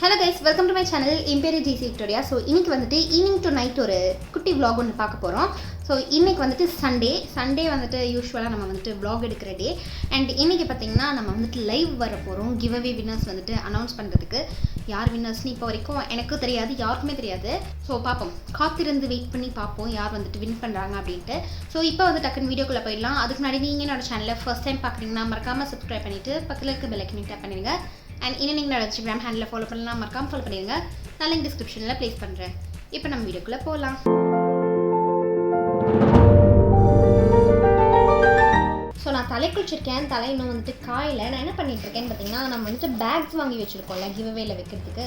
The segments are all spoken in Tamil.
Hello guys, welcome to my channel. என் பேரு Jaicy Victoria. So இன்னைக்கு வந்துட்டு ஈவினிங் டு நைட் ஒரு குட்டி vlog ஒன்று பார்க்க போகிறோம். ஸோ இன்னைக்கு வந்துட்டு சண்டே வந்துட்டு யூஸ்வலாக நம்ம வந்துட்டு vlog எடுக்கிற டே. அண்ட் இன்னைக்கு பார்த்தீங்கன்னா நம்ம வந்துட்டு லைவ் வர போகிறோம். கிவ் அவே வின்னர்ஸ் வந்துட்டு அனௌன்ஸ் பண்ணுறதுக்கு. யார் வின்னர்ஸ்னு இப்போ வரைக்கும் எனக்கு தெரியாது, யாருக்குமே தெரியாது. ஸோ பார்ப்போம், காத்திருந்து வெயிட் பண்ணி பார்ப்போம் யார் வந்துட்டு வின் பண்ணுறாங்க அப்படின்ட்டு. ஸோ இப்போ வந்து டக்குன்னு வீடியோக்குள்ளே போயிடலாம். அதுக்கு முன்னாடி நீங்கள் என்னோட சேனலில் ஃபர்ஸ்ட் டைம் பார்க்குறீங்கன்னா மறக்காமல் சப்ஸ்கிரைப் பண்ணிவிட்டு பக்கத்தில் இருக்க பெல் ஐக்கனை டேப் பண்ணிடுங்க. அண்ட் இன்னும் நீங்கள் இன்ஸ்டாகிராம் ஹேண்டில் ஃபாலோ பண்ணலாம், மறக்காமல் ஃபாலோ பண்ணிடுங்க. நான் லிங்க் டிஸ்கிரிப்ஷனில் ப்ளேஸ் பண்ணுறேன். இப்போ நம்ம வீடியோக்குள்ளே போகலாம். ஸோ நான் தலை குளிச்சிருக்கேன், தலை இன்னும் வந்துட்டு காயில். நான் என்ன பண்ணிகிட்ருக்கேன்னு பார்த்தீங்கன்னா, நம்ம வந்துட்டு பேக்ஸ் வாங்கி வச்சுருக்கோம்ல கிவ்அவேல வைக்கிறதுக்கு.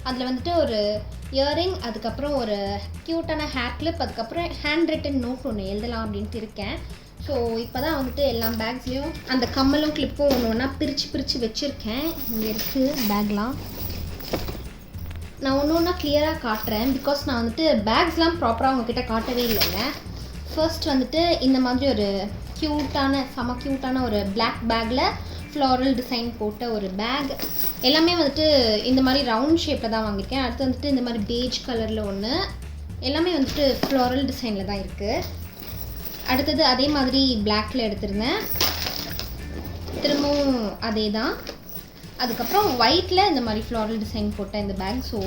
அதில் வந்துட்டு ஒரு இயரிங், அதுக்கப்புறம் ஒரு க்யூட்டான ஹேர் கிளிப், அதுக்கப்புறம் ஹேண்ட் ரிட்டன் நோட் ஒன்று எழுதலாம் அப்படின்ட்டு இருக்கேன். ஸோ இப்போ தான் வந்துட்டு எல்லா பேக்ஸ்லேயும் அந்த கம்மலும் கிளிப்பும் ஒன்று ஒன்றா பிரித்து வச்சுருக்கேன். இங்கே இருக்குது பேக்லாம். நான் ஒன்று ஒன்றா கிளியராக காட்டுறேன், பிகாஸ் நான் வந்துட்டு பேக்ஸ்லாம் ப்ராப்பராக உங்ககிட்ட காட்டவே இல்லைல்ல. ஃபர்ஸ்ட் வந்துட்டு இந்த மாதிரி ஒரு செம க்யூட்டான ஒரு பிளாக் பேக்கில் ஃப்ளாரல் டிசைன் போட்ட ஒரு பேக். எல்லாமே வந்துட்டு இந்த மாதிரி ரவுண்ட் ஷேப்பில் தான் வாங்கியிருக்கேன். அடுத்து வந்துட்டு இந்த மாதிரி பேஜ் கலரில் ஒன்று, எல்லாமே வந்துட்டு ஃப்ளாரல் டிசைனில் தான் இருக்குது. அடுத்தது அதே மாதிரி பிளாக்கில் எடுத்திருந்தேன், திரும்பவும் அதே தான். அதுக்கப்புறம் ஒயிட்டில் இந்த மாதிரி ஃப்ளாரல் டிசைன் போட்ட இந்த பேக். ஸோ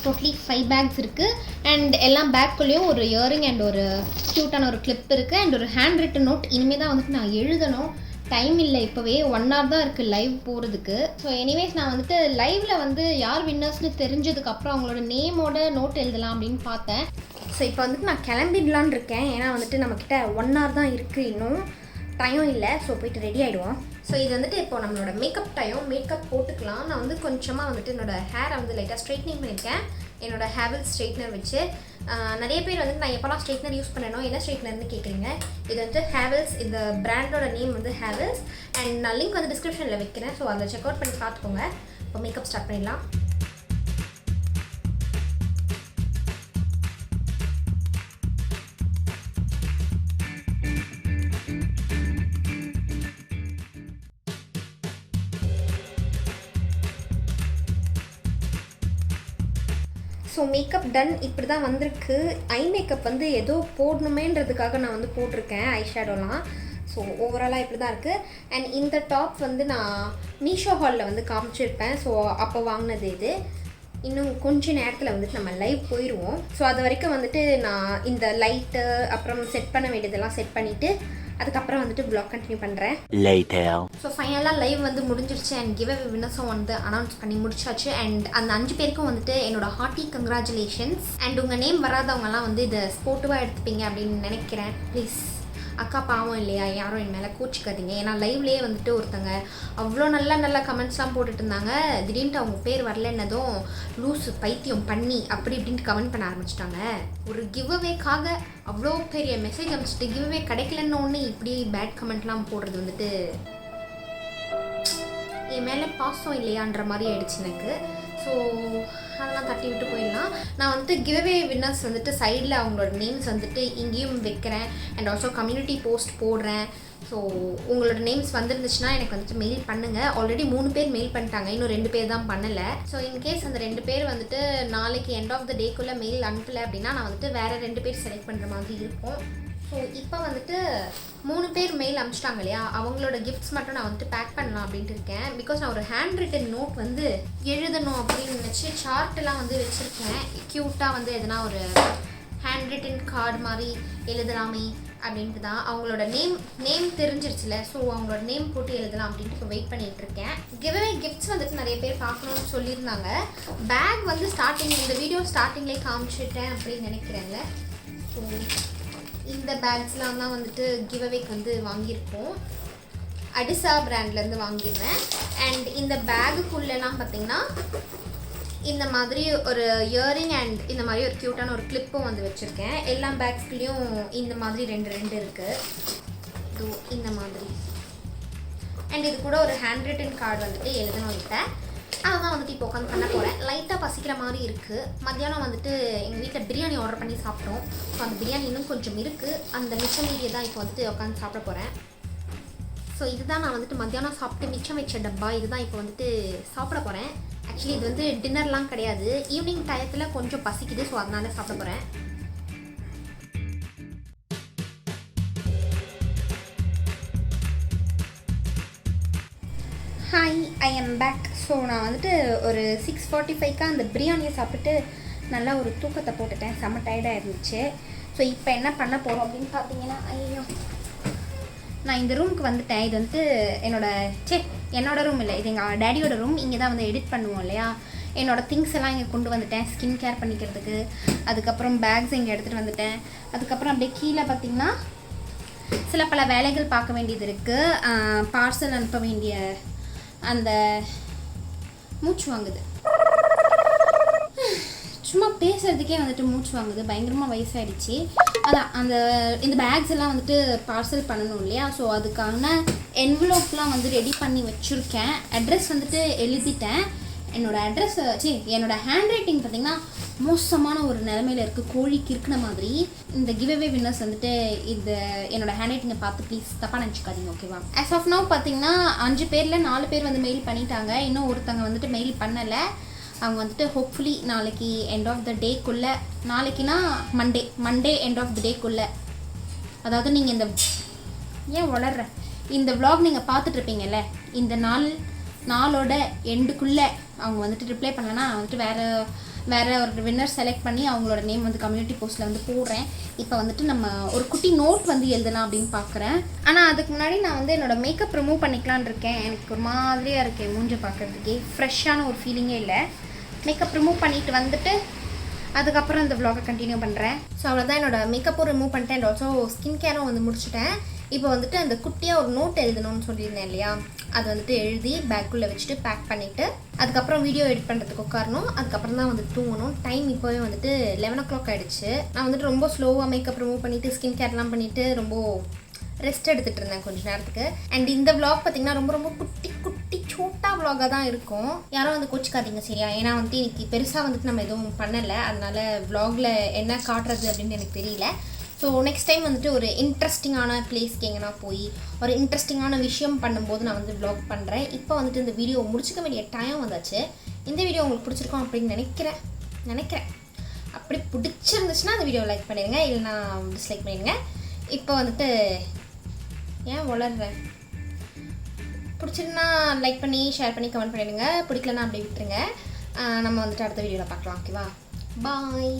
டோட்டலி 5 பேக்ஸ் இருக்குது. அண்ட் எல்லா பேக்குள்ளேயும் ஒரு இயரிங் அண்ட் ஒரு க்யூட்டான ஒரு கிளிப் இருக்குது. அண்ட் ஒரு ஹேண்ட் ரிட்டன் நோட். இனிமேல் தான் வந்துட்டு நான் எழுதணும், டைம் இல்லை, இப்போவே 1 hour தான் இருக்குது லைவ் போகிறதுக்கு. ஸோ எனிவேஸ் நான் வந்துட்டு லைவில் வந்து யார் வின்னர்ஸ்னு தெரிஞ்சதுக்கப்புறம் அவங்களோட நேமோட நோட் எழுதலாம் அப்படின்னு பார்த்தேன். ஸோ இப்போ வந்துட்டு நான் கிளம்பிடலான் இருக்கேன், ஏன்னா வந்துட்டு நம்மக்கிட்ட 1 hour தான் இருக்குது, இன்னும் டைம் இல்லை. ஸோ போயிட்டு ரெடி ஆகிடுவோம். ஸோ இது வந்துட்டு இப்போ நம்மளோட மேக்கப் டைம், மேக்கப் போட்டுக்கலாம். நான் வந்து கொஞ்சமாக வந்துட்டு என்னோடய ஹேரை வந்து லைட்டாக ஸ்ட்ரைட்னிங் பண்ணியிருக்கேன் என்னோடய ஹேவல் ஸ்ட்ரைட்னர் வச்சு. நிறைய பேர் வந்துட்டு நான் எப்போலாம் ஸ்ட்ரைட்னர் யூஸ் பண்ணணும், என்ன ஸ்ட்ரைட்னர்னு கேட்குறீங்க. இது வந்து ஹேவல்ஸ், இந்த பிராண்டோட நேம் வந்து ஹேவல்ஸ். அண்ட் நான் லிங்க் வந்து டிஸ்கிரிப்ஷனில் வைக்கிறேன், ஸோ அதை செக் அவுட் பண்ணி பார்த்துக்கோங்க. இப்போ மேக்கப் ஸ்டார்ட் பண்ணிடலாம். ஸோ மேக்கப் டன் இப்படி தான் வந்திருக்கு. ஐ மேக்கப் வந்து ஏதோ போடணுமேன்றதுக்காக நான் வந்து போட்டிருக்கேன் ஐ ஷேடோலாம். ஸோ ஓவராலாக இப்படி தான் இருக்குது. அண்ட் இந்த டாப் வந்து நான் மீஷோ ஹாலில் வந்து காமிச்சிருப்பேன். ஸோ அப்போ வாங்கினது இது. இன்னும் கொஞ்ச நேரத்தில் வந்துட்டு நம்ம லைவ் போயிடுவோம். ஸோ அது வரைக்கும் வந்துட்டு நான் இந்த லைட்டு அப்புறம் செட் பண்ண வேண்டியதெல்லாம் செட் பண்ணிவிட்டு அதுக்கப்புறம் வந்துட்டு வ்ளாக் கண்டினியூ பண்ணுறேன். ஸோ ஃபைனலாக லைவ் வந்து முடிஞ்சிருச்சு. அண்ட் கிவ் அவே வின்னர்ஸும் வந்து அனௌன்ஸ் பண்ணி முடிச்சாச்சு. அண்ட் அந்த 5 பேருக்கும் வந்துட்டு என்னோட ஹார்ட்டி கங்க்ராச்சுலேஷன்ஸ். அண்ட் உங்கள் நேம் வராதவங்கலாம் வந்து இதை ஸ்போர்ட்டிவாக எடுத்துப்பீங்க அப்படின்னு நினைக்கிறேன். ப்ளீஸ் அக்கா பாவம் இல்லையா, யாரும் என் மேலே கோச்சிக்காதீங்க. ஏன்னா லைவ்லேயே வந்துட்டு ஒருத்தங்க அவ்வளோ நல்ல கமெண்ட்ஸ்லாம் போட்டுட்டு இருந்தாங்க. திடீர்னு அவங்க பேர் வரலன்னதும் லூஸு பைத்தியம் பண்ணி அப்படி இப்படின்ட்டு கமெண்ட் பண்ண ஆரம்பிச்சிட்டாங்க. ஒரு கிவ் அவேக்காக அவ்வளோ பெரிய மெசேஜ் அனுப்பிச்சிட்டு கிவ் அவே கிடைக்கலன்னு ஒன்று இப்படி பேட் கமெண்ட்லாம் போடுறது வந்துட்டு என் மேலே பாசம் இல்லையான்ற மாதிரி ஆயிடுச்சு எனக்கு. ஸோ அதெல்லாம் தட்டி விட்டு போயிடலாம். நான் வந்துட்டு கிவ்அவே வின்னர்ஸ் வந்துட்டு சைடில் அவங்களோட நேம்ஸ் வந்துட்டு இங்கேயும் வைக்கிறேன். அண்ட் ஆல்சோ கம்யூனிட்டி போஸ்ட் போடுறேன். ஸோ உங்களோட நேம்ஸ் வந்துருந்துச்சுன்னா எனக்கு வந்துட்டு மெயில் பண்ணுங்கள். ஆல்ரெடி 3 பேர் மெயில் பண்ணிட்டாங்க, இன்னும் 2 பேர் தான் பண்ணலை. ஸோ இன்கேஸ் அந்த 2 பேர் வந்துட்டு நாளைக்கு எண்ட் ஆஃப் த டேக்குள்ளே மெயில் அனுப்பலை அப்படின்னா நான் வந்துட்டு வேறு 2 பேர் செலக்ட் பண்ணுற மாதிரி இருக்கும். ஸோ இப்போ வந்துட்டு 3 பேர் மெயில் அனுப்பிச்சிட்டாங்க இல்லையா, அவங்களோட கிஃப்ட்ஸ் மட்டும் நான் வந்துட்டு பேக் பண்ணலாம் அப்படின்ட்டு இருக்கேன். பிகாஸ் நான் ஒரு ஹேண்ட் ரிட்டன் நோட் வந்து எழுதணும் அப்படின்னு நினச்சி சார்ட்டெல்லாம் வந்து வச்சுருக்கேன். க்யூட்டாக வந்து எதனா ஒரு ஹேண்ட் ரிட்டன் கார்டு மாதிரி எழுதலாமே அப்படின்ட்டு தான். அவங்களோட நேம் தெரிஞ்சிருச்சுல, ஸோ அவங்களோட நேம் போட்டு எழுதலாம் அப்படின்ட்டு இப்போ வெயிட் பண்ணிகிட்டு இருக்கேன். கிவ்அவே கிஃப்ட்ஸ் வந்துட்டு நிறைய பேர் பார்க்கணுன்னு சொல்லியிருந்தாங்க. பேக் வந்து இந்த வீடியோ ஸ்டார்டிங்லேயே காமிச்சிட்டேன் அப்படின்னு நினைக்கிறேன்ல. ஸோ இந்த பேக்ஸ்லாம் தான் வந்துட்டு கிவ்அவேக்கு வந்து வாங்கியிருக்கோம். அடிசா பிராண்ட்லேருந்து வாங்கியிருந்தேன். அண்ட் இந்த பேகுக்குள்ளெல்லாம் பார்த்திங்கன்னா இந்த மாதிரி ஒரு இயரிங் அண்ட் இந்த மாதிரி ஒரு க்யூட்டான ஒரு கிளிப்பும் வந்து வச்சுருக்கேன். எல்லா பேக்ஸ்லேயும் இந்த மாதிரி 2 இருக்குது. இதோ இந்த மாதிரி. அண்ட் இது கூட ஒரு ஹேண்ட் ரிட்டன் கார்டு வந்துட்டு எழுதணும் விட்டேன். அதான் வந்துட்டு இப்போ உட்காந்து பண்ண போகிறேன். லைட்டாக பசிக்கிற மாதிரி இருக்குது. மத்தியானம் வந்துட்டு எங்கள் வீட்டில் பிரியாணி ஆர்டர் பண்ணி சாப்பிட்டோம். ஸோ அந்த பிரியாணி இன்னும் கொஞ்சம் இருக்குது. அந்த மிச்சம் மீதியை தான் இப்போ வந்துட்டு உட்காந்து சாப்பிட போகிறேன். ஸோ இதுதான் நான் வந்துட்டு மத்தியானம் சாப்பிட்டு மிச்சம் வச்ச டப்பா. இதுதான் இப்போ வந்துட்டு சாப்பிட போகிறேன். ஆக்சுவலி இது வந்து டின்னர்லாம் கிடையாது, ஈவினிங் டயத்தில் கொஞ்சம் பசிக்குது, ஸோ அதனால சாப்பிட போகிறேன். Hi, I am back. So நான் வந்துட்டு ஒரு 6:45க்கு அந்த பிரியாணியை சாப்பிட்டு நல்லா ஒரு தூக்கத்தை போட்டுட்டேன். செம்ம டயர்டாக இருந்துச்சு. ஸோ இப்போ என்ன பண்ண போகிறோம் அப்படின்னு பார்த்தீங்கன்னா, ஐயோ நான் இந்த ரூமுக்கு வந்துட்டேன். இது வந்துட்டு என்னோட ரூம் இல்லை, இது எங்கள் டேடியோட ரூம். இங்கே தான் வந்து எடிட் பண்ணுவோம் இல்லையா. என்னோடய திங்ஸ் எல்லாம் இங்கே கொண்டு வந்துட்டேன், ஸ்கின் கேர் பண்ணிக்கிறதுக்கு. அதுக்கப்புறம் பேக்ஸ் இங்கே எடுத்துகிட்டு வந்துட்டேன். அதுக்கப்புறம் அப்படியே கீழே பார்த்திங்கன்னா சில பல வேலைகள் பார்க்க வேண்டியது இருக்குது. பார்சல் அனுப்ப வேண்டிய அந்த மூச்சு வாங்குது, சும்மா பேசுகிறதுக்கே வந்துட்டு மூச்சு வாங்குது, பயங்கரமாக வயசாகிடுச்சு. அதான் இந்த பேக்ஸ் எல்லாம் வந்துட்டு பார்சல் பண்ணணும் இல்லையா. ஸோ அதுக்கான என்வலோப்லாம் வந்து ரெடி பண்ணி வச்சுருக்கேன். அட்ரஸ் வந்துட்டு எழுதிட்டேன். என்னோட ஹேண்ட் ரைட்டிங் பார்த்திங்கன்னா மோசமான ஒரு நிலைமையில் இருக்குது, கோழிக்கு இருக்கிற மாதிரி. இந்த கிவ்அவே வின்னர்ஸ் வந்துட்டு என்னோட ஹேண்ட் ரைட்டிங்கை பார்த்து ப்ளீஸ் தப்பாக நினச்சிக்காதீங்க, ஓகேவா. ஆஸ் ஆஃப் நவ் பார்த்திங்கன்னா 5 பேரில் 4 பேர் வந்து மெயில் பண்ணிட்டாங்க. இன்னும் ஒருத்தங்க வந்துட்டு மெயில் பண்ணலை. அவங்க வந்துட்டு ஹோப்ஃபுல்லி நாளைக்கு எண்ட் ஆஃப் த டேக்குள்ளே, நாளைக்குனா மண்டே எண்ட் ஆஃப் த டேக்குள்ளே, அதாவது நீங்கள் இந்த vlog நீங்கள் பார்த்துட்ருப்பீங்கல்ல, இந்த நாளோட எண்டுக்குள்ளே அவங்க வந்துட்டு ரிப்ளை பண்ணலன்னா வந்துட்டு வேறு ஒரு வின்னர் செலக்ட் பண்ணி அவங்களோட நேம் வந்து கம்யூனிட்டி போஸ்ட்டில் வந்து போடுறேன். இப்போ வந்துட்டு நம்ம ஒரு குட்டி நோட் வந்து எழுதலாம் அப்படின்னு பார்க்குறேன். ஆனால் அதுக்கு முன்னாடி நான் வந்து என்னோடய மேக்கப் ரிமூவ் பண்ணிக்கலான் இருக்கேன். எனக்கு ஒரு மாதிரியாக இருக்கேன், மூஞ்சை பார்க்குறதுக்கே ஃப்ரெஷ்ஷான ஒரு ஃபீலிங்கே இல்லை. மேக்கப் ரிமூவ் பண்ணிவிட்டு வந்துட்டு அதுக்கப்புறம் இந்த vlog கண்டினியூ பண்ணுறேன். ஸோ அவ்வளோதான், என்னோடய மேக்கப்பும் ரிமூவ் பண்ணிட்டேன் அண்ட் ஆல்சோ ஸ்கின் கேரும் வந்து முடிச்சுட்டேன். இப்போ வந்துட்டு அந்த குட்டியாக ஒரு நோட் எழுதணும்னு சொல்லியிருந்தேன் இல்லையா, அது வந்துட்டு எழுதி பேக்குள்ளே வச்சுட்டு பேக் பண்ணிவிட்டு அதுக்கப்புறம் வீடியோ எடிட் பண்ணுறதுக்கு உட்காரணும். அதுக்கப்புறம் தான் வந்து தூங்கணும். டைம் இப்போவே வந்துட்டு 11 o'clock ஆகிடுச்சு. நான் வந்துட்டு ரொம்ப ஸ்லோவாக மேக்கப் ரிமூவ் பண்ணிவிட்டு ஸ்கின் கேர்லாம் பண்ணிவிட்டு ரொம்ப ரெஸ்ட் எடுத்துகிட்டு இருந்தேன் கொஞ்சம் நேரத்துக்கு. அண்ட் இந்த vlog பார்த்திங்கன்னா ரொம்ப ரொம்ப குட்டி சோட்டா vlog-ஆக தான் இருக்கும். யாரும் வந்து கோச்சிக்காதீங்க சரியா. ஏன்னா வந்துட்டு இன்னைக்கு பெருசாக வந்துட்டு நம்ம எதுவும் பண்ணலை, அதனால் vlog-ல என்ன காட்டுறது அப்படின்னு எனக்கு தெரியல. ஸோ நெக்ஸ்ட் டைம் வந்துட்டு ஒரு இன்ட்ரெஸ்டிங்கான பிளேஸ்க்கு எங்கன்னா போய் ஒரு இன்ட்ரெஸ்டிங்கான விஷயம் பண்ணும்போது நான் வந்து vlog பண்ணுறேன். இப்போ வந்துட்டு இந்த வீடியோ முடிச்சிக்க வேண்டிய டைம் வந்தாச்சு. இந்த வீடியோ உங்களுக்கு பிடிச்சிருக்கோம் அப்படின்னு நினைக்கிறேன். அப்படி பிடிச்சிருந்துச்சுன்னா அந்த வீடியோ லைக் பண்ணிடுங்க, இல்லைனா டிஸ்லைக் பண்ணிடுங்க. இப்போ வந்துட்டு பிடிச்சிருந்தா லைக் பண்ணி ஷேர் பண்ணி கமெண்ட் பண்ணிடுங்க. பிடிக்கலன்னா அப்படியே விட்டுருங்க. நம்ம வந்துட்டு அடுத்த வீடியோவில் பார்க்கலாம், ஓகேவா. பாய்.